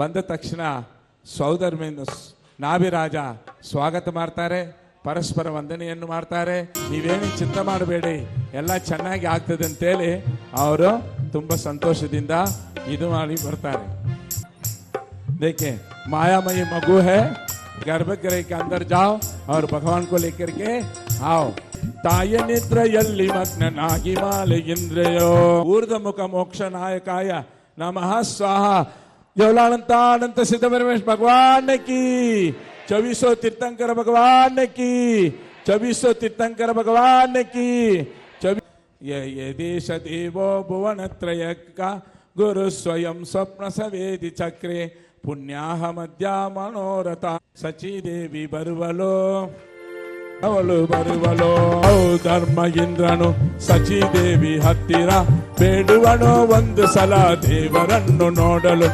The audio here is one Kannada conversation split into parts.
ಬಂದ ತಕ್ಷಣ ಸಹೋದರರಿಂದ ನಾಭಿರಾಜ ಸ್ವಾಗತ ಮಾಡ್ತಾರೆ, ಪರಸ್ಪರ ವಂದನೆಯನ್ನು ಮಾಡ್ತಾರೆ. ನೀವೇನು ಚಿಂತೆ ಮಾಡಬೇಡಿ, ಎಲ್ಲ ಚೆನ್ನಾಗಿ ಆಗ್ತದೆ ಅಂತೇಳಿ ಅವರು ತುಂಬಾ ಸಂತೋಷದಿಂದ ಇದು ಮಾಡಿ ಬರ್ತಾರೆ. देखिए मायामयी मगु है, गर्भगृह के अंदर जाओ और भगवान को लेकर के आओ. ತಾಯ ನಿದ್ರೆಯಲ್ಲಿ ಮಗ್ನನಾಗಿ ಮಾಲೆ ಇಂದ್ರಿಯೋ ಊರ್ಧ್ವಮುಖ ಮೋಕ್ಷ ನಾಯಕಾಯ ನಮಃ ಸ್ವಾಹ. ಜವಲಾನಂತಾನಂತ सिद्ध परमेश भगवान की, 2400 तीर्थंकर भगवान की, 2400 तीर्थंकर भगवान की. ये देश देवो भुवनत्रय का गुरु स्वयं स्वप्न सवेदि चक्रे पुण्याह मध्या मनोरथ सची देवी बरुवलो ಅವಳು ಬರುವಲೋ ಧರ್ಮ ಇಂದ್ರನು ಸಚಿದೇವಿ ಹತ್ತಿರ ಬೇಡುವನೋ ಒಂದು ಸಲ ದೇವರನ್ನು ನೋಡಲು.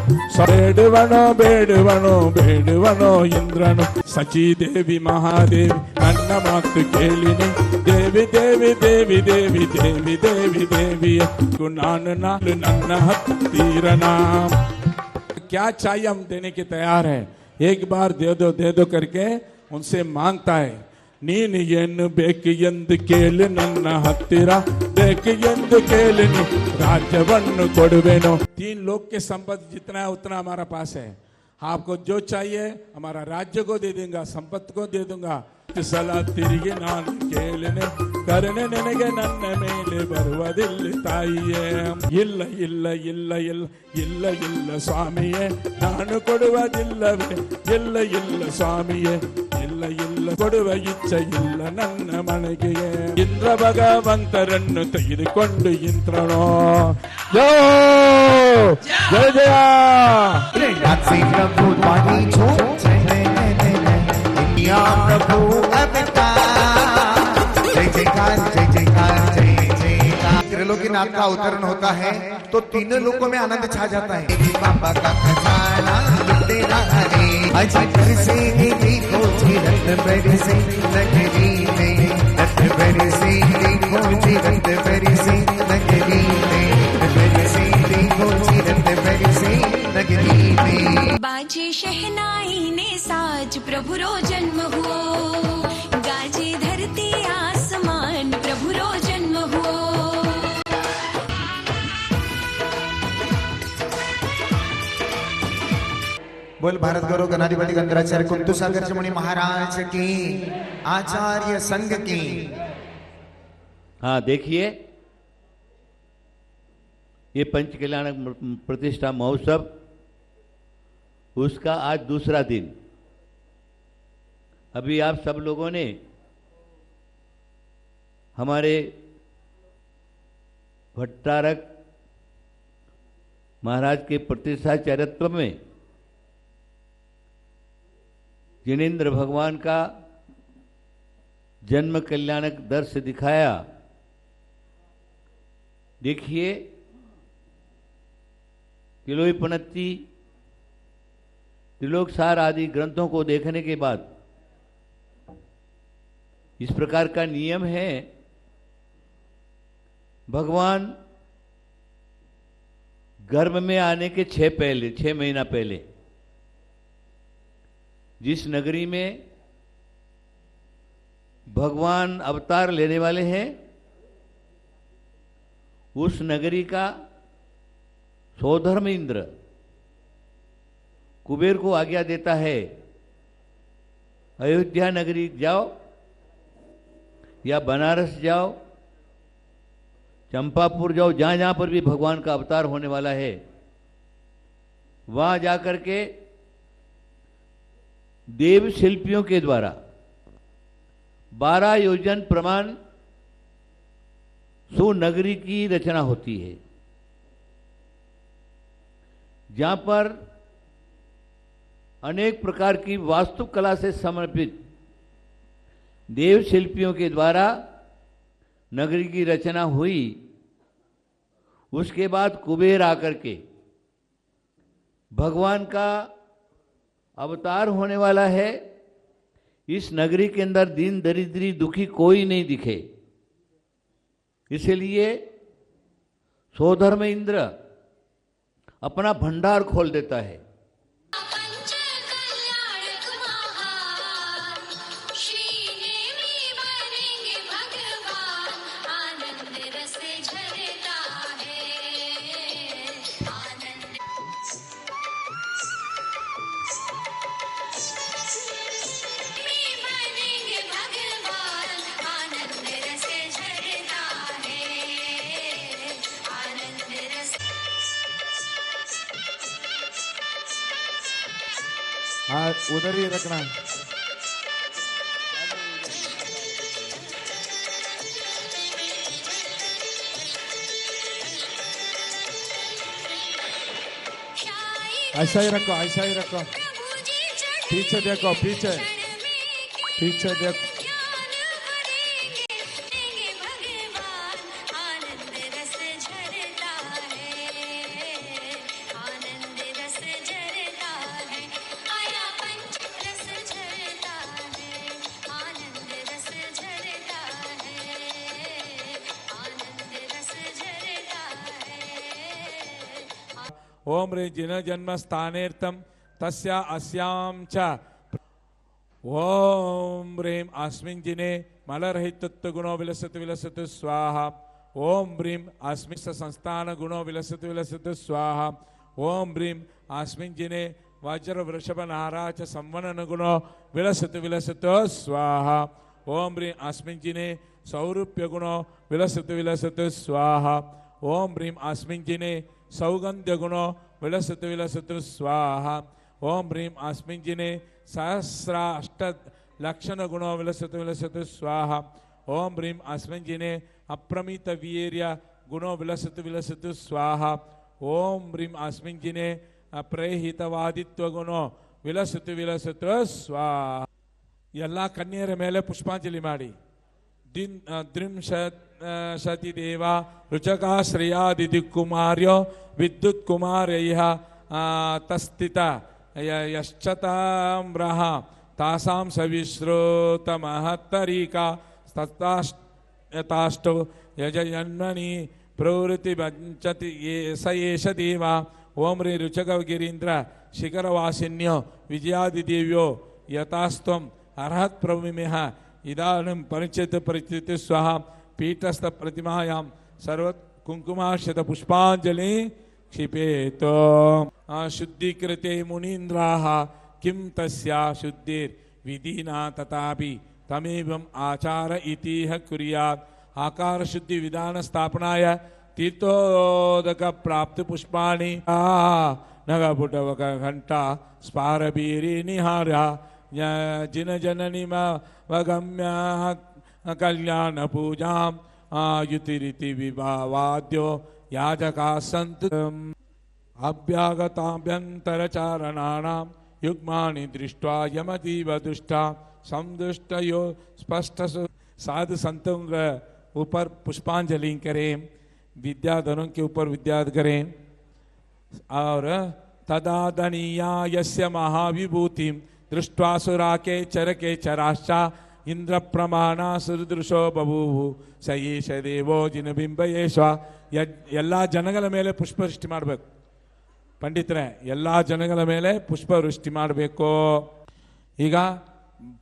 ಬೇಡುವನೋ ಇಂದ್ರನು ಸಚಿದೇವಿ ಮಹಾದೇವಿ ನನ್ನ ಮಾತು ಕೇಳಿನಿ. ದೇವಿ ದೇವಿ ದೇವಿ ದೇವಿ ದೇವಿ ದೇವಿ ದೇವಿ ನಾನು ನನ್ನ ಹತ್ತಿರ नाम क्या चाहिए हम देने के तैयार है. एक बार दे दो करके उनसे मांगता है. ನೀನು ಏನು ಬೇಕು ಎಂದು ಕೇಳಿ ನನ್ನ ಹತ್ತಿರ, ಬೇಕು ಎಂದು ಕೇಳಿ राज्यवन्नु ಕೊಡುವೆನು. 3 लोक के संपत्ति जितना है उतना हमारा पास है. आपको जो चाहिए हमारा राज्य को दे दूंगा, संपत्ति को दे दूंगा. ಸಲ ತಿರುಗಿ ನಾನು ಕೇಳಿನೆ, ಕರುಣೆ ನನಗೆ ನನ್ನ ಮೇಲೆ ಬರುವುದಿಲ್ಲ ತಾಯಿಯೇ. ಇಲ್ಲ ಇಲ್ಲ ಇಲ್ಲ ಇಲ್ಲ ಇಲ್ಲ ಇಲ್ಲ ಸ್ವಾಮಿಯೇ, ನಾನು ಕೊಡುವುದಿಲ್ಲವೇ. ಇಲ್ಲ ಇಲ್ಲ ಸ್ವಾಮಿಯೇ, ಇಲ್ಲ ಇಲ್ಲ ಕೊಡುವ ಇಚ್ಛೆ ಇಲ್ಲ ನನ್ನ ಮನೆಗೆ. ಇಂದ್ರ ಭಗವಂತರನ್ನು ತೆಗೆದುಕೊಂಡು ಇಂದ್ರನೋ ಜಯ ಜಯ प्रभु जय जयकार जय जयकार जय जयकार. त्रिलोकीनाथ का अवतरण होता है तो तीनों लोकों में आनंद छा जाता है. बाबा का खजाना तेरा हरे अजगर से देखो जीरत बरसे नगरी में, रत बरसे देखो जीरत बरसे नगरी में, बरसे देखो जीरत बरसे नगरी में. बाजे शहनाई ने साज प्रभु रो जन्म हुओ, गाजे धरती आसमान प्रभु रो जन्म हुओ. बोल भारत गौरव गणाधिपति गंधराचार्य कुंतु सागर मुनि महाराज की, आचार्य संघ की. हाँ देखिए, ये पंच कल्याण प्रतिष्ठा महोत्सव उसका आज दूसरा दिन. अभी आप सब लोगों ने हमारे भट्टारक महाराज के प्रतिष्ठा चरित्र में जिनेन्द्र भगवान का जन्म कल्याणक दर्श दिखाया. देखिए, तिलोईपनत्ती, त्रिलोकसार आदि ग्रंथों को देखने के बाद इस प्रकार का नियम है. भगवान गर्भ में आने के 6 महीना पहले जिस नगरी में भगवान अवतार लेने वाले हैं, उस नगरी का सौधर्म इंद्र कुबेर को आज्ञा देता है, अयोध्या नगरी जाओ या बनारस जाओ, चंपापुर जाओ, जहां जहां पर भी भगवान का अवतार होने वाला है, वहां जाकर के देव शिल्पियों के द्वारा 12 योजन प्रमाण सुनगरी की रचना होती है, जहां पर अनेक प्रकार की वास्तुकला से समर्पित देव शिल्पियों के द्वारा नगरी की रचना हुई. उसके बाद कुबेर आकर के भगवान का अवतार होने वाला है, इस नगरी के अंदर दीन दरिद्री दुखी कोई नहीं दिखे, इसलिए सोधर्म इंद्र अपना भंडार खोल देता है। पंच कल्याणक महान श्रीदेवी बनेंगे भगवान आनंद रस झरता है आनंद बनेंगे भगवान आनंद रस झरता है आनंद रस हाँ उधर ही रखना। ऐसा ही रखो, ऐसा ही रखो। पीछे देखो, पीछे पीछे देखो। आनंद रस झरता है आनंद रस झरता है आया पंच रस झरता है आनंद रस झरता है आनंद रस झरता है ओम रे जिन जन्म स्थानेर्थम तस्या अस्याम च ओम ह्रीं अस्मिन् जिने मलरहितत्व गुणो विलसतु विलसतु स्वाहा ओम ह्रीं अस्मिन् संस्थान गुणो विलसतु विलसतु स्वाहा ओम ह्रीं अस्मिन् जिने वज्र वृषभ नाराच संवनन गुणो विलसतु विलसतु स्वाहा ओम ह्रीं अस्मिन् जिने सौरूप्य गुणो विलसतु विलसतु स्वाहा ओम ह्रीं अस्मिन् जिने सौगंध्य गुणो विलसतु विलसतु स्वाहा ओम ह्रीं अस्मिन् जिने सहस्राष्ट लक्षण गुणो विलसतु विलसतु स्वाहा ओम ह्रीं अस्मिन् जिने अप्रमित वीर्य गुणो विलसतु विलसतु स्वाहा ओम ह्रीं अस्मिन् जिने प्रेहितवादित्व गुणो विलसतु विलसतु स्वाहा। ಎಲ್ಲ ಕನ್ಯರ ಮೇಲೆ ಪುಷ್ಪಾಂಜಲಿ ಮಾಡಿ ದ್ರಿಂಶತಿ ದೇವ ರುಚಕಾಶ್ರಯಾದಿದಿಕ್ಕುಮಾರ್ಯೋ ವಿದ್ಯುತ್ ಕುಮಾರೈಃ ತಸ್ಥಿತ ಯಶ್ಚತಾಮ್ರಃ ತಾಸಾಂ ಸವಿಶ್ರೋತಮಹತ್ತರೀಕಾ ತತ್ತಾಷ್ಟೋ ಯಜಯನ್ಮನಿ ಪ್ರವೃತ್ತಿ ಬಂಚತಿ ಸ ಏಷ ದೇವ ಓಂ ರೀ ರುಚಕಗಿರೀಂದ್ರ ಶಿಖರವಾಸಿನ್ಯೋ ವಿಜಯಾದಿದೇವ್ಯೋ ಯಥಾಸ್ತ್ವಂ ಅರ್ಹತ್ ಪ್ರಭುಮಿಹ इदानीं परिचित परिचित स्वाहा पीठस्थ प्रतिमायां सर्व कुंकुमाक्षत पुष्पांजलि क्षिपेत शुद्धीकृते मुनीन्द्राः किं तस्या शुद्धिर विधिना तथापि तमेवं आचार इतिह कुर्यात् आकार शुद्धि विधान स्थापनाय तीर्थोदक प्राप्त पुष्पाणि नगपुटवक घंटा स्पारबीरी निहारा जिन जननी वगम्य कल्याण पूजा युतिरिति विवाद्यो याजका सन्तु अभ्यागताभ्यन्तरचारणानां युग्मानि दृष्ट्वा यमतीव दुष्टा संदुष्टयो स्पष्ट साधु संतों के ऊपर पुष्पांजलि करें, विद्याधरों के ऊपर विद्या करें और तदादनीया यस्य महाविभूतिं दृष्ट्वा सुराके चरके चराश्चा इंद्र प्रमाण सुरदृशो बभूवु सयीश देवो जिन बिंबयेश्व ಎಲ್ಲ ಜನಗಳ ಮೇಲೆ ಪುಷ್ಪವೃಷ್ಟಿ ಮಾಡಬೇಕು ಪಂಡಿತರೇ, ಎಲ್ಲ ಜನಗಳ ಮೇಲೆ ಪುಷ್ಪವೃಷ್ಟಿ ಮಾಡಬೇಕು. ಈಗ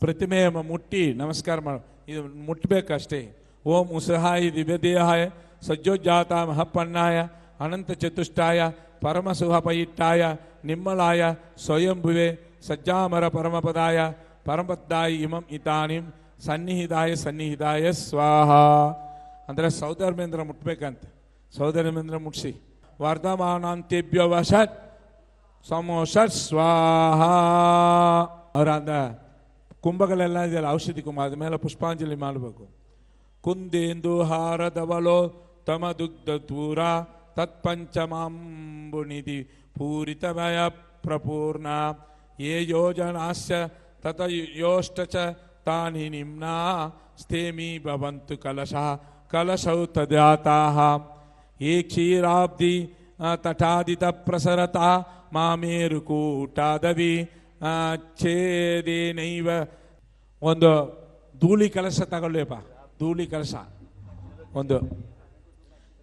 ಪ್ರತಿಮೆ ಮುಟ್ಟಿ ನಮಸ್ಕಾರ ಮಾಡ, ಇದು ಮುಟ್ಟಬೇಕಷ್ಟೇ. ಓಂ ಉಸಹಾಯ ದಿವ್ಯದೇಹಾಯ ಸಜ್ಜೋಜಾತ ಮಹಪನ್ನಾಯ ಅನಂತ ಚತುಷ್ಟಾಯ ಪರಮಸುಹಪಯಿಟ್ಟಾಯ ನಿಮ್ಮಲಾಯ ಸ್ವಯಂಭುವೆ ಸಜ್ಜಾಮರ ಪರಮಪದಾಯ ಪರಮಪದಾಯ ಇಮಂ ಇತಾನಿಂ ಸನ್ನಿಹಿತಾಯ ಸನ್ನಿಹಿತಾಯ ಸ್ವಾಹ ಅಂದರೆ ಸೌಧರ್ಮೇಂದ್ರ ಮುಟ್ಬೇಕಂತ. ಸೌಧರ್ಮೇಂದ್ರ ಮುಟ್ಸಿ ವರ್ಧಮಾನಾಂತ್ಯಭ್ಯೋ ವಶತ್ ಸಮೋಷತ್ ಸ್ವಾಹ. ಅವರ ಅಂದ ಕುಂಭಗಳೆಲ್ಲ ಇದೆಯಲ್ಲ ಔಷಧಿ ಕುಂಭ, ಅದ ಮೇಲೆ ಪುಷ್ಪಾಂಜಲಿ ಮಾಡಬೇಕು. ಕುಂದೇಂದು ಹಾರದವಲೋ ತಮ ದುಗ್ಧ ತೂರ ತತ್ಪಂಚಮಾಂಬುನಿಧಿ ಪೂರಿತಮಯ ಪ್ರಪೂರ್ಣ ये योजनास्य तत योष्ट च तानि निम्ना स्थेमी भवन्तु कलशः कलशौ तदाताः ये क्षीराब्धि तटादित प्रसरता मामेरुकूटादवि ಛೇದೇನೈವ. ಒಂದು ಧೂಳಿ ಕಲಶ ತಗೊಳ್ಳೇಪ, ಧೂಳಿ ಕಲಶ ಒಂದು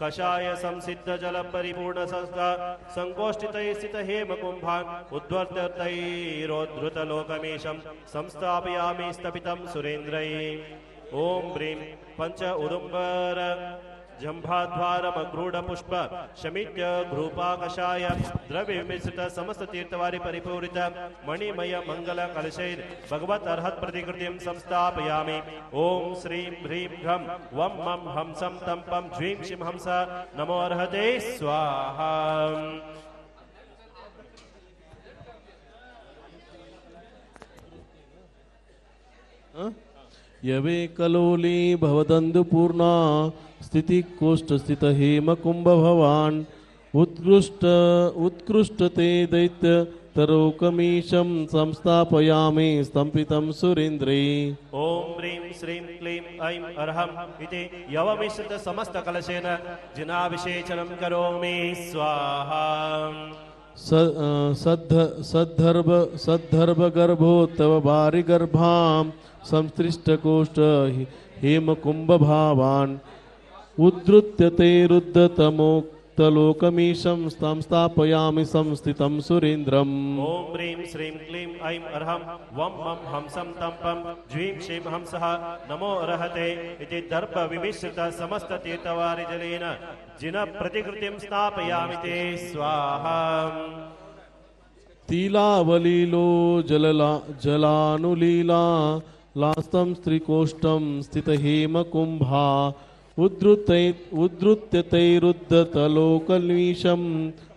कषाय संसिद्ध जल परिपूर्ण संकोष्ठितैः स्थित हेम कुंभान् उद्वर्तैरोद्धृत लोकमीशं संस्थापयामि स्थपितं सुरेन्द्रैः। ओम ह्रीं पंच उदुम्बर जंभाध्वारमग्रूढ़ पुष्प शमित्य घ्रूपाकषाय द्रव्य मिश्रित समस्त तीर्थवारी परिपूरित मणिमय मंगल कलशैर भगवत अर्हत प्रतिकृतिं संस्थापयामि। ओम श्रीं ह्रीं घ्रं वं मं हंसं तं पं ज्वीं शिं हंस नमो अर्हते स्वाहा। यवे कलोली भवदन्दुपूर्णा स्थिति कोष्ठ स्थित हेम कुंभ भवान उत्कृष्टते दैत्य तरोकमीशं संस्थापयामि स्तंपितं सुरेन्द्रे। ओम ह्रीं श्रीं क्लीं ऐं अर्हं इति यवमिश्रित समस्त कलशेन जिनाभिषेचनं करोमि स्वाहा। सद्धर्भ गर्भोत्तव बारि गर्भां संसृष्टकोष्ठ हेम कुंभ भावान् उद्धृत्यते रुद्धतमोक्तलोकमीशं संस्थापयामि संस्थितं सुरेन्द्रम्। ओम ह्रीं श्रीं क्लीं ऐं अर्हं वं मं हंसं तं पं ज्वीं शिं हंसः नमो अर्हते इति दर्भ विमिश्रित समस्त तीर्थवारि जलेन जिन प्रतिकृतिं स्थापयामि ते स्वाहा। तीलावलीलो जलानुलीला लास्तं स्त्रीकोष्ठं स्थित हेम कुंभा उद्धृत्यतैरुद्धतलोकमीशं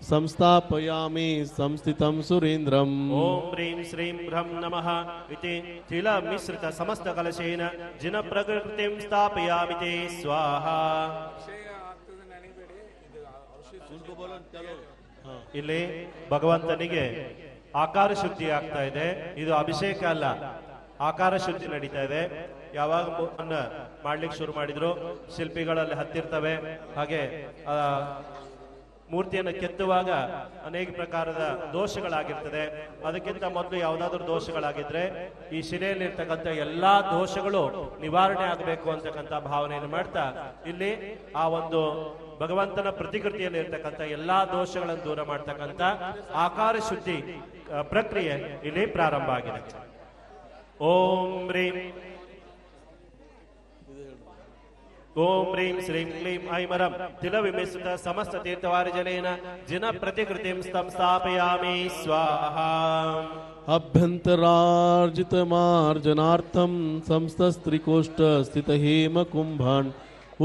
संस्थापयामि संस्थितं सुरेन्द्रम्। ओम ह्रीं श्रीं भ्रं नमः इति तिलमिश्रित समस्त कलशेन जिन प्रकृतिं स्थापयामि ते स्वाहा। ಇಲ್ಲಿ ಭಗವಂತನಿಗೆ ಆಕಾರ ಶುದ್ಧಿ ಆಗ್ತಾ ಇದೆ. ಇದು ಅಭಿಷೇಕ ಅಲ್ಲ, ಆಕಾರ ಶುದ್ಧಿ ನಡೀತಾ ಇದೆ. ಯಾವಾಗ ಮಾಡ್ಲಿಕ್ಕೆ ಶುರು ಮಾಡಿದ್ರು ಶಿಲ್ಪಿಗಳಲ್ಲಿ ಹತ್ತಿರ್ತವೆ. ಹಾಗೆ ಮೂರ್ತಿಯನ್ನು ಕೆತ್ತುವಾಗ ಅನೇಕ ಪ್ರಕಾರದ ದೋಷಗಳಾಗಿರ್ತದೆ. ಅದಕ್ಕಿಂತ ಮೊದಲು ಯಾವುದಾದ್ರೂ ದೋಷಗಳಾಗಿದ್ರೆ ಈ ಶಿಲೆಯಲ್ಲಿರ್ತಕ್ಕಂಥ ಎಲ್ಲಾ ದೋಷಗಳು ನಿವಾರಣೆ ಆಗಬೇಕು ಅಂತಕ್ಕಂಥ ಭಾವನೆಯನ್ನು ಮಾಡ್ತಾ ಇಲ್ಲಿ ಆ ಒಂದು ಭಗವಂತನ ಪ್ರತಿಕೃತಿಯಲ್ಲಿ ಇರ್ತಕ್ಕಂಥ ಎಲ್ಲಾ ದೋಷಗಳನ್ನು ದೂರ ಮಾಡ್ತಕ್ಕಂಥ ಆಕಾರ ಶುದ್ಧಿ ಪ್ರಕ್ರಿಯೆ ಇಲ್ಲಿ ಪ್ರಾರಂಭ ಆಗಿದೆ. ಓಂ ಹ್ರೀಂ ಓಂ ಹ್ರೀಂ ಶ್ರೀಂ ಕ್ಲೀಂ ಐಮರಂ ತಿಲವಿಮಿಶ್ರಿತ ಸಮಸ್ತ ತೀರ್ಥವಾರಿ ಜಲೇನ ಜಿನ ಪ್ರತಿಕೃತಿಂ ಸಂಸ್ಥಾಪಯಾಮಿ ಸ್ವಾಹಾ. ಅಭ್ಯಂತರಾರ್ಜಿತಮಾರ್ಜನಾರ್ಥಂ ಸಂಸ್ಥಸ್ತ್ರಿಕೋಷ್ಠ ಸ್ಥಿತ ಹೇಮ ಕುಂಭಾನ್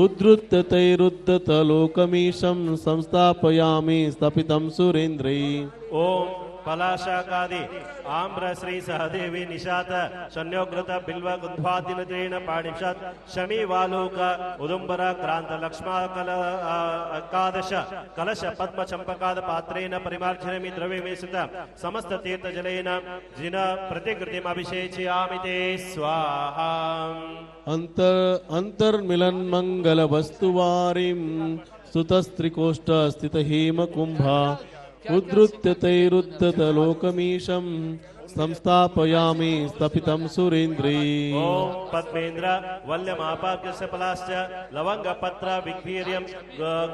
ಉದ್ಧೃತ್ಯತೈರುದ್ಧತಲೋಕಮೀಶಂ ಸಂಸ್ಥಾಪಯಾಮಿ ಸ್ಥಪಿತಂ ಸುರೇಂದ್ರೈ. ಓಂ ಪಲಾಶಾಕಾದಿ ಆಮ್ರ ಶ್ರೀ ಸಹದೇವಿ ನಿಶಾತ ಶನ್ಯೋಗ್ರತ ಬಿಲ್ವ ಗುದ್ವಾದಿನದ್ರೇಣ ಪಾಣಿಷತ್ ಶಮಿ ವಾಲೂಕ ಉದುಂಬರ ಕ್ರಾಂತ ಲಕ್ಷ್ಮಕಲ ಏಕಾದಶ ಕಲಶ ಪದ್ಮ ಚಂಪಕಾದ ಪಾತ್ರೇನ ಪರಿಮಾರ್ಜನಮಿ ದ್ರವ್ಯಮೇಷಿತ ಸಮಸ್ತ ತೀರ್ಥ ಜಲೇನ ಜಿನ ಪ್ರತಿಕೃತಿಂ ಅಭಿಷೇಚಯಾಮಿ ತೇ ಸ್ವಾಹಾ. ಅಂತರ್ಮಿಲನ್ ಮಂಗಲ ವಸ್ತುವಾರಿಂ ಸ್ತುತಸ್ತ್ರಿಕೋಷ್ಠ ಸ್ಥಿತ ಹೇಮ ಕುಂಭ ಉದ್ಧೃತ್ಯತೈರುದ್ಧತಲೋಕಮೀಶಂ ಸಂಸ್ಥಾಪಯಾಮಿ ಸ್ಥಪಿತಂ ಸುರೇಂದ್ರೈ. ಓಂ ಪದ್ಮೇಂದ್ರ ವಲ್ಯಮಾಪಾಕ್ಯಸ್ಯ ಫಲಾಶ್ಚ ಲವಂಗ ಪತ್ರ ವಿಗ್ವೀರ್ಯಂ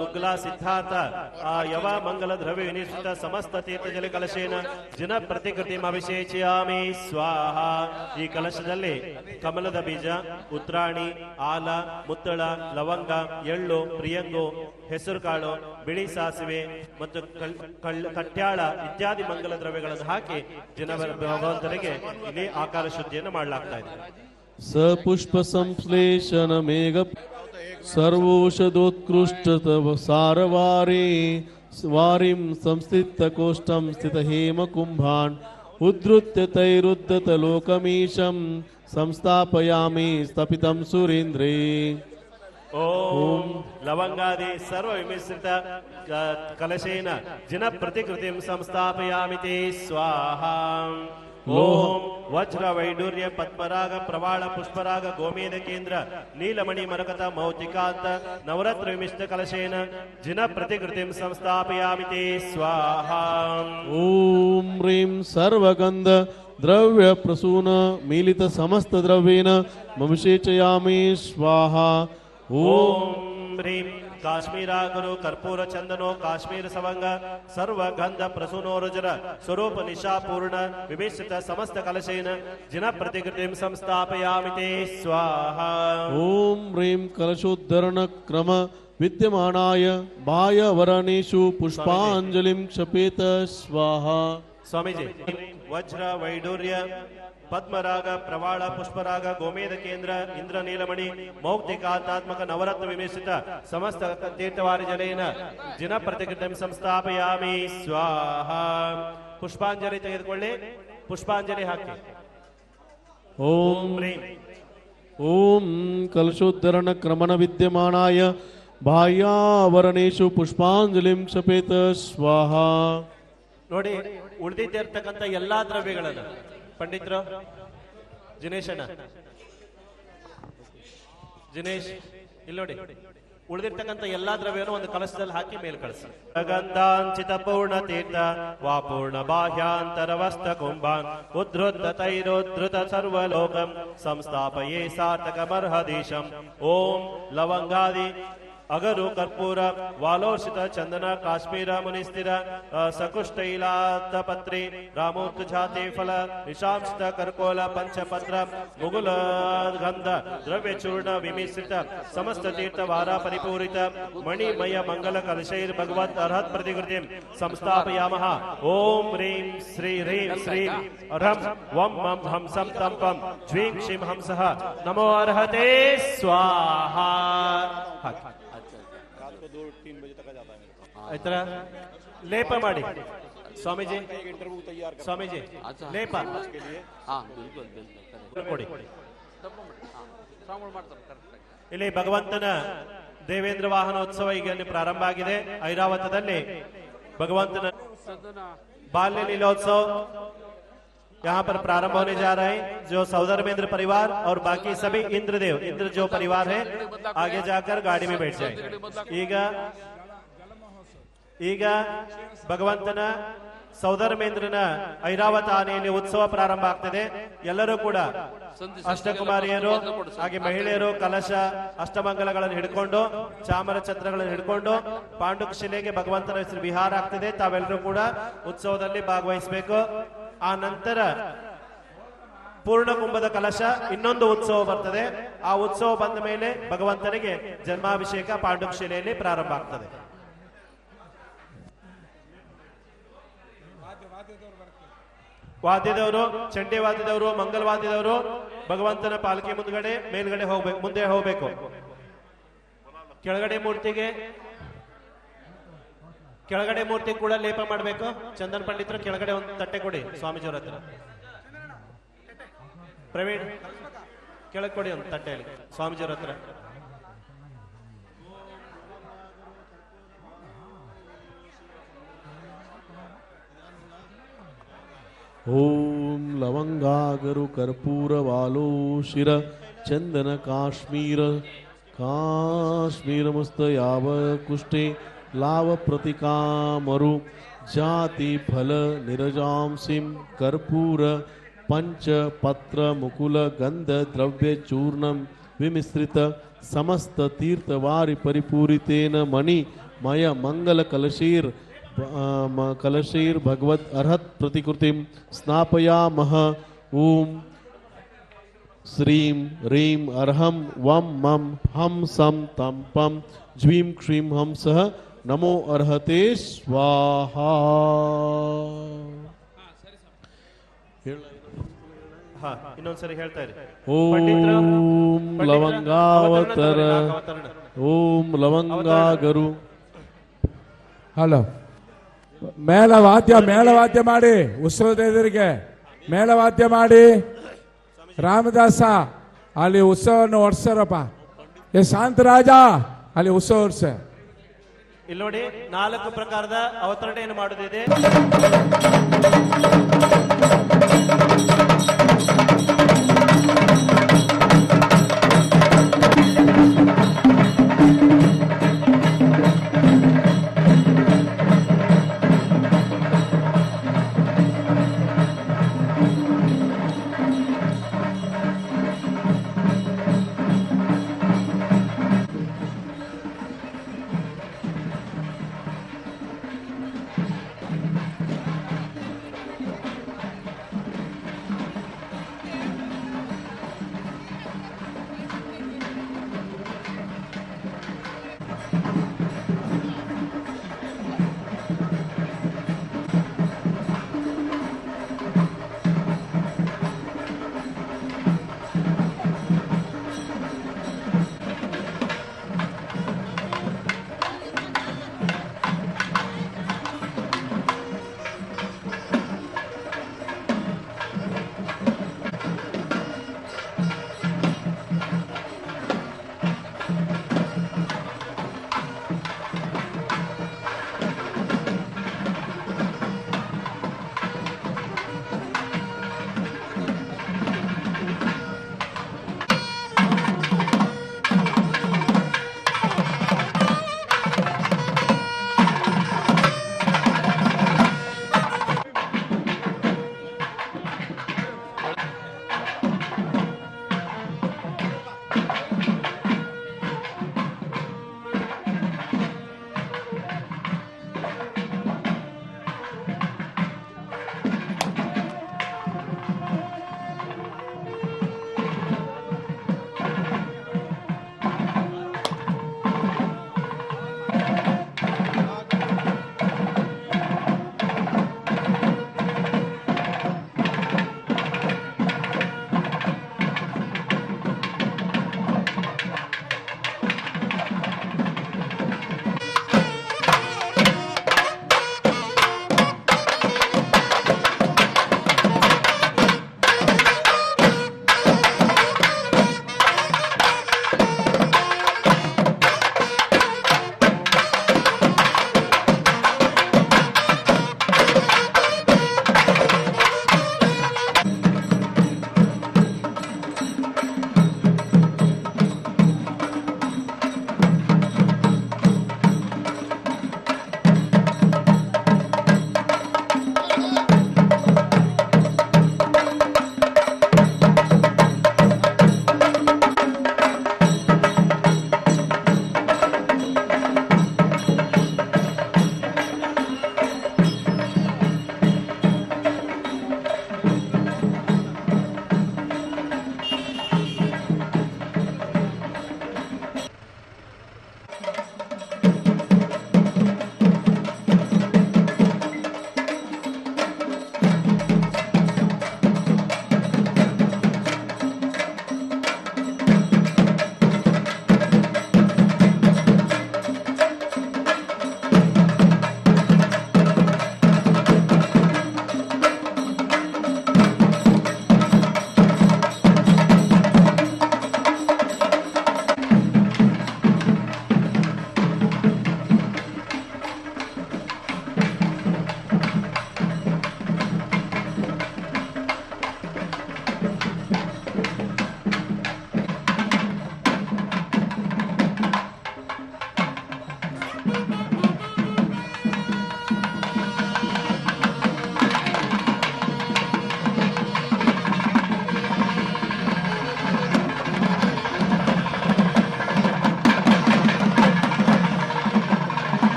ಗುಗ್ಲಾ ಸಿದ್ಧಾರ್ಥ ಯವ ಮಂಗಲ ದ್ರವ್ಯ ವಿನಿಶ್ಚಿತ ಸಮಸ್ತ ತೀರ್ಥ ಜಲ ಕಲಶೇನ ಜಿನ ಪ್ರತಿಕೃತಿಂ ಅಭಿಷೇಚಯಾಮಿ ಸ್ವಾಹಾ. ಈ ಕಲಶದಲ್ಲಿ ಕಮಲದ ಬೀಜ, ಉತ್ರಾಣಿ, ಆಲ, ಮುತ್ತಳ, ಲವಂಗ, ಎಳ್ಳು, ಪ್ರಿಯಂಗು, ಹೆಸರು ಕಾಳು, ಬಿಳಿ ಸಾಸಿವೆ ಮತ್ತು ಕಟ್ಯಾಳ ಇತ್ಯಾದಿ ಮಂಗಲ ದ್ರವ್ಯಗಳನ್ನು ಹಾಕಿ ಜಿನ ಭಗವಂತನಿಗೆ ಇಲ್ಲಿ ಆಕಾರ ಶುದ್ಧಿಯನ್ನು ಮಾಡಲಾಗ್ತಾ ಇದೆ. ಸ ಪುಷ್ಪ ಸಂಶ್ಲೇಷಣ ಮೇಘ ಸರ್ವೋಷಧೋತ್ಕೃಷ್ಟ ಸಾರವಾರಿ ವಾರಿಂ ಸಂಸ್ಥಿತ ಕೋಷ್ಟಂ ಸ್ಥಿತ ಹೇಮ ಕುಂಭಾನ್ ಉದ್ಧೃತ್ಯತೈರುದ್ಧತಲೋಕಮೀಶಂ ಸಂಸ್ಥಾಪಯಾಮಿ ಸ್ಥಪಿತಂ ಸುರೇಂದ್ರೈ. ಓಂ ಲವಂಗಾದಿ ಸರ್ವ ವಿಮಿಶ್ರಿತ ಕಲಶೇನ ಜಿನ ಪ್ರತಿಕೃತಿಂ ಸಂಸ್ಥಾಪಯಾಮಿ ತೇ ಸ್ವಾಹಾ. ಓಂ ವಜ್ರ ವೈಡೂರ್ಯ ಪದ್ಮರಾಗ ಪ್ರವಾಳ ಪುಷ್ಪರಾಗ ಗೋಮೇಧ ಕೇಂದ್ರ ನೀಲಮಣಿ ಮರಕತ ಮೌತಿಕಾಂತ ನವರತ್ನ ವಿಮಿಶ್ರ ಕಲಶೇನ ಜಿನ ಪ್ರತಿಕೃತಿಂ ಸಂಸ್ಥಾಪಯಾಮಿ ತೇ ಸ್ವಾಹಾ. ಓಂ ಹ್ರೀಂ ಸರ್ವಗಂಧ ದ್ರವ್ಯ ಪ್ರಸೂನ ಮೀಲಿತ ಸಮಸ್ತ ದ್ರವ್ಯೇನ ಮಮಶೇಚಯಾಮಿ ಸ್ವಾಹಾ. ಓಂ ಹ್ರೀಂ ಕಾಶ್ಮೀರ ಗುರು ಕರ್ಪೂರ ಚಂದನೋ ಕಾಶ್ಮೀರ ಸವಂಗ ಸರ್ವ ಗಂಧ ಪ್ರಸೂನೋರುಜರ ಸ್ವರೂಪ ನಿಶಾಪೂರ್ಣ ವಿಭೀಷಿತ ಸಮಸ್ತ ಕಲಶೇನ ಜಿನ ಪ್ರತಿಕೃತಿಂ ಸಂಸ್ಥಾಪಯಾಮಿ ತೇ ಸ್ವಾಹ. ಓಂ ಹ್ರೀಂ ಕಲಶೋದ್ಧರಣ ಕ್ರಮ ವಿದ್ಯಮಾನಾಯ ಬಾಯವರಣೇಶು ಪುಷ್ಪಾಂಜಲಿಂ ಕ್ಷಪೇತ ಸ್ವಾಹ. ಸ್ವಾಮೀಜಿ, ವಜ್ರ ವೈಡೂರ್ಯ ಪದ್ಮರಾಗ ಪ್ರವಾಳ ಪುಷ್ಪರಾಗ ಗೋಮೇಧ ಕೇಂದ್ರ ಇಂದ್ರ ನೀಲಮಣಿ ಮೌಕ್ತಿಕಾಂತಾತ್ಮಕ ನವರತ್ನ ವಿಮಿಶ್ರಿತ ಸಮಸ್ತ ತೀರ್ಥವಾರಿ ಜಲೇನ ಜಿನ ಪ್ರತಿಕೃತಿಂ ಸಂಸ್ಥಾಪಯಾಮಿ ಸ್ವಾಹ. ಪುಷ್ಪಾಂಜಲಿ ತೆಗೆದುಕೊಳ್ಳಿ, ಪುಷ್ಪಾಂಜಲಿ ಹಾಕಿ. ಓಂ ಹ್ರೀಂ ಓಂ ಕಲಶೋದ್ಧರಣ ಕ್ರಮಣ ವಿದ್ಯಮಾನಾಯ ಬಾಹ್ಯಾವರಣೇಶು ಪುಷ್ಪಾಂಜಲಿಂ ಕ್ಷಪೇತ ಸ್ವಾಹ. ನೋಡಿ, ಉಳಿದಿರ್ತಕ್ಕಂಥ ಎಲ್ಲಾ ದ್ರವ್ಯಗಳನ್ನು ಪಂಡಿತರು ಜಿನೇಶಣ್ಣ, ಜಿನೇಶ್ ಇಲ್ಲಿ ನೋಡಿ, ಉಳಿದಿರ್ತಕ್ಕಂಥ ಎಲ್ಲಾ ದ್ರವ್ಯವನ್ನು ಒಂದು ಕಲಶದಲ್ಲಿ ಹಾಕಿ ಮೇಲ್ ಕಳಿಸಿ. ಗಂಧಾಂಚಿತ ಪೂರ್ಣ ತೀರ್ಥ ವಾಪೂರ್ಣ ಬಾಹ್ಯಾಂತರ ವಸ್ತ ಕುಂಭಾನ್ ಉದ್ಧೃತ ತೈರೋದ್ಧೃತ ಸರ್ವಲೋಕಂ ಸಂಸ್ಥಾಪಯೇ ಸಾರ್ಥಕಮರ್ಹದೀಶಂ. ಓಂ ಲವಂಗಾದಿ ಅಗರು ಕರ್ಪೂರ ವಾಲೋಷಿತ ಚಂದನ ಕಾಶ್ಮೀರ ಮುನಿಸ್ಥಿರ ಸಕುಷ್ಟೈಲಾತ ಪತ್ರಿ ರಾಮೋತ್ ಜಾತಿ ಫಲ ನಿಶಾಂಶಿತ ಕರ್ಕೋಲ ಪಂಚಪತ್ರ ಮುಗುಲ ಗಂಧ ದ್ರವ್ಯ ಚೂರ್ಣ ವಿಮಿಶ್ರಿತ ಸಮಸ್ತ ತೀರ್ಥ ವಾರ ಪರಿಪೂರಿತ ಮಣಿಮಯ ಮಂಗಲ ಕಲಶೈರ್ ಭಗವತ್ ಅರ್ಹತ್ ಪ್ರತಿಕೃತಿ ಸಂಸ್ಥಾಪಯಾಮಃ. ಓಂ ಹ್ರೀಂ ಶ್ರೀ ಹ್ರೀಂ ಶ್ರೀಂ ರಂ ವಂ ಮಂ ಹಂಸಂ ತಂಪಂ ಜ್ವೀಂ ಕ್ಷಿಂ ಹಂಸಃ ನಮೋ ಅರ್ಹತೆ ಸ್ವಾಹ. ಆಯ್ತರ ಲೇಪ ಮಾಡಿ ಸ್ವಾಮೀಜಿ, ಸ್ವಾಮೀಜಿ ಲೇಪ ಕೊಡಿ. ಇಲ್ಲಿ ಭಗವಂತನ ದೇವೇಂದ್ರ ವಾಹನೋತ್ಸವ ಈಗ ಪ್ರಾರಂಭ ಆಗಿದೆ. ಐರಾವತದಲ್ಲಿ ಭಗವಂತನ बाल्य लीलोत्सव यहाँ पर प्रारंभ होने जा रहा है। जो सौधर्मेंद्र परिवार और बाकी सभी इंद्रदेव, इंद्र जो परिवार है आगे जाकर गाड़ी में बैठ जाए। ಈಗ ಭಗವಂತನ ಸೌಧರ್ಮೇಂದ್ರನ ಐರಾವತ ಆನೆಯಲ್ಲಿ ಉತ್ಸವ ಪ್ರಾರಂಭ ಆಗ್ತದೆ. ಎಲ್ಲರೂ ಕೂಡ ಅಷ್ಟಕುಮಾರಿಯರು ಹಾಗೆ ಮಹಿಳೆಯರು ಕಲಶ ಅಷ್ಟಮಂಗಲಗಳನ್ನು ಹಿಡ್ಕೊಂಡು ಚಾಮರ ಛತ್ರಗಳನ್ನು ಹಿಡ್ಕೊಂಡು ಪಾಂಡುಕ ಶಿಲೆಗೆ ಭಗವಂತನ ಹೆಸರು ವಿಹಾರ ಆಗ್ತದೆ. ತಾವೆಲ್ಲರೂ ಕೂಡ ಉತ್ಸವದಲ್ಲಿ ಭಾಗವಹಿಸಬೇಕು. ಆ ನಂತರ ಪೂರ್ಣ ಕುಂಭದ ಕಲಶ ಇನ್ನೊಂದು ಉತ್ಸವ ಬರ್ತದೆ. ಆ ಉತ್ಸವ ಬಂದ ಮೇಲೆ ಭಗವಂತನಿಗೆ ಜನ್ಮಾಭಿಷೇಕ ಪಾಂಡುಕ ಶಿಲೆಯಲ್ಲಿ ಪ್ರಾರಂಭ ಆಗ್ತದೆ. ವಾದ್ಯದವರು, ಚಂಡಿ ವಾದ್ಯದವರು, ಮಂಗಲ ವಾದ್ಯದವರು ಭಗವಂತನ ಪಾಲಕಿ ಮುಂದ್ಗಡೆ ಮೇಲ್ಗಡೆ ಹೋಗ್ಬೇಕು, ಮುಂದೆ ಹೋಗ್ಬೇಕು. ಕೆಳಗಡೆ ಮೂರ್ತಿ ಕೂಡ ಲೇಪ ಮಾಡಬೇಕು. ಚಂದನ್ ಪಂಡಿತರು ಕೆಳಗಡೆ ಒಂದು ತಟ್ಟೆ ಕೊಡಿ ಸ್ವಾಮೀಜಿಯವರ ಹತ್ರ. ಪ್ರವೀಣ್ ಕೆಳಗೆ ಕೊಡಿ ಒಂದು ತಟ್ಟೆಯಲ್ಲಿ ಸ್ವಾಮೀಜಿಯವರ ಹತ್ರ. ಓಂ ಲವಂಗಾಗರು ಕರ್ಪೂರ ವಾಲೋ ಶಿರ ಚಂದನ ಕಾಶ್ಮೀರ ಮುಸ್ತ ಯಾವ ಕುಷ್ಟೆ ಲಾವ ಪ್ರತಿಕಾಮರು ಜಾತಿ ಫಲ ನಿರಜಾಂಸಿಂ ಕರ್ಪೂರ ಪಂಚ ಪತ್ರ ಮುಕುಲ ಗಂಧ ದ್ರವ್ಯ ಚೂರ್ಣಂ ವಿಮಿಶ್ರಿತ ಸಮಸ್ತ ತೀರ್ಥವಾರಿ ಪರಿಪೂರಿತೇನ ಮಣಿ ಮಯ ಮಂಗಲ ಕಲಶೈರ್ ಭಗವತ್ ಅರ್ಹತ್ ಪ್ರತಿಕೃತಿಂ ಸ್ನಾಪಯಾಮಃ. ಓಂ ಶ್ರೀಂ ರೀಂ ಅರ್ಹಂ ವಂ ಮಂ ಹಂ ಸಂ ತಂ ಪಂ ಜ್ವೀಂ ಕ್ಷೀಂ ಹಂಸಃ ನಮೋ ಅರ್ಹತೆ ಸ್ವಾಹ. ಇನ್ನೊಂದ್ಸರಿ ಹೇಳ್ತಾ ಇರಿ. ಓಂ ಲವಂಗಾವತರ ಓಂ ಲವಂಗಾಗರು. ಹಲೋ, ಮೇಳವಾದ್ಯ ಮಾಡಿ, ಉತ್ಸವದ ಎದುರಿಗೆ ಮೇಳವಾದ್ಯ ಮಾಡಿ. ರಾಮದಾಸ ಅಲ್ಲಿ ಉತ್ಸವವನ್ನು ಹೊಡ್ಸಾರಪ್ಪ. ಶಾಂತರಾಜ ಅಲ್ಲಿ ಉತ್ಸವ ಹೊಡ್ಸ. ಇಲ್ಲಿ ನೋಡಿ, 4 ಪ್ರಕಾರದ ಅವತರಣೆಯನ್ನು ಮಾಡುತ್ತಿದೆ.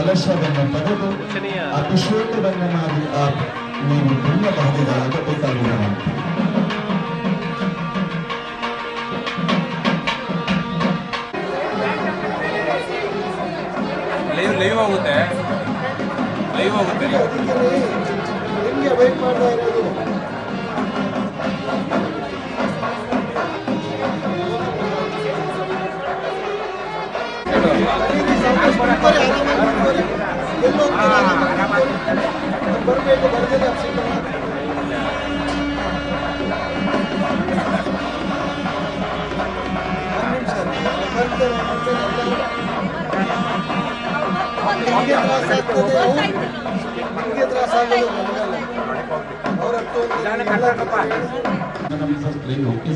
ಕಲಶವನ್ನು ಪಡೆದು ಅಭಿಷೇಕವನ್ನು ಮಾಡಿ ನೀವು ಪುಣ್ಯ ಭಾಗಿಗಳಾಗಬೇಕಾಗಿದೆ. ಲೈವ್ ಆಗುತ್ತೆ ನಿಮಗೆ ವೇಟ್ ಮಾಡ್ತಾ ಇರೋದು. ಬರಬೇಕು ಬರದೇ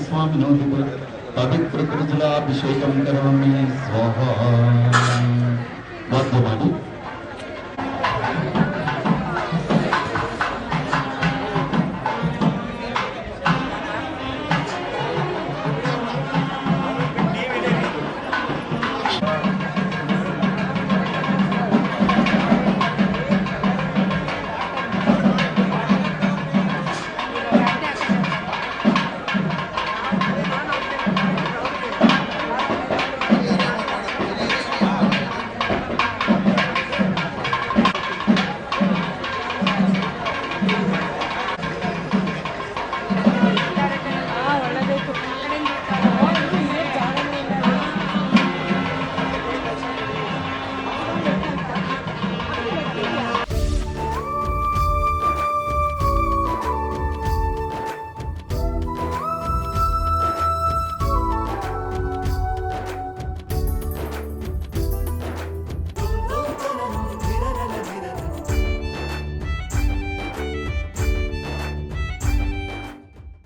स्वामी पवित्र जलाभिषेकं करोमि स्वाहा.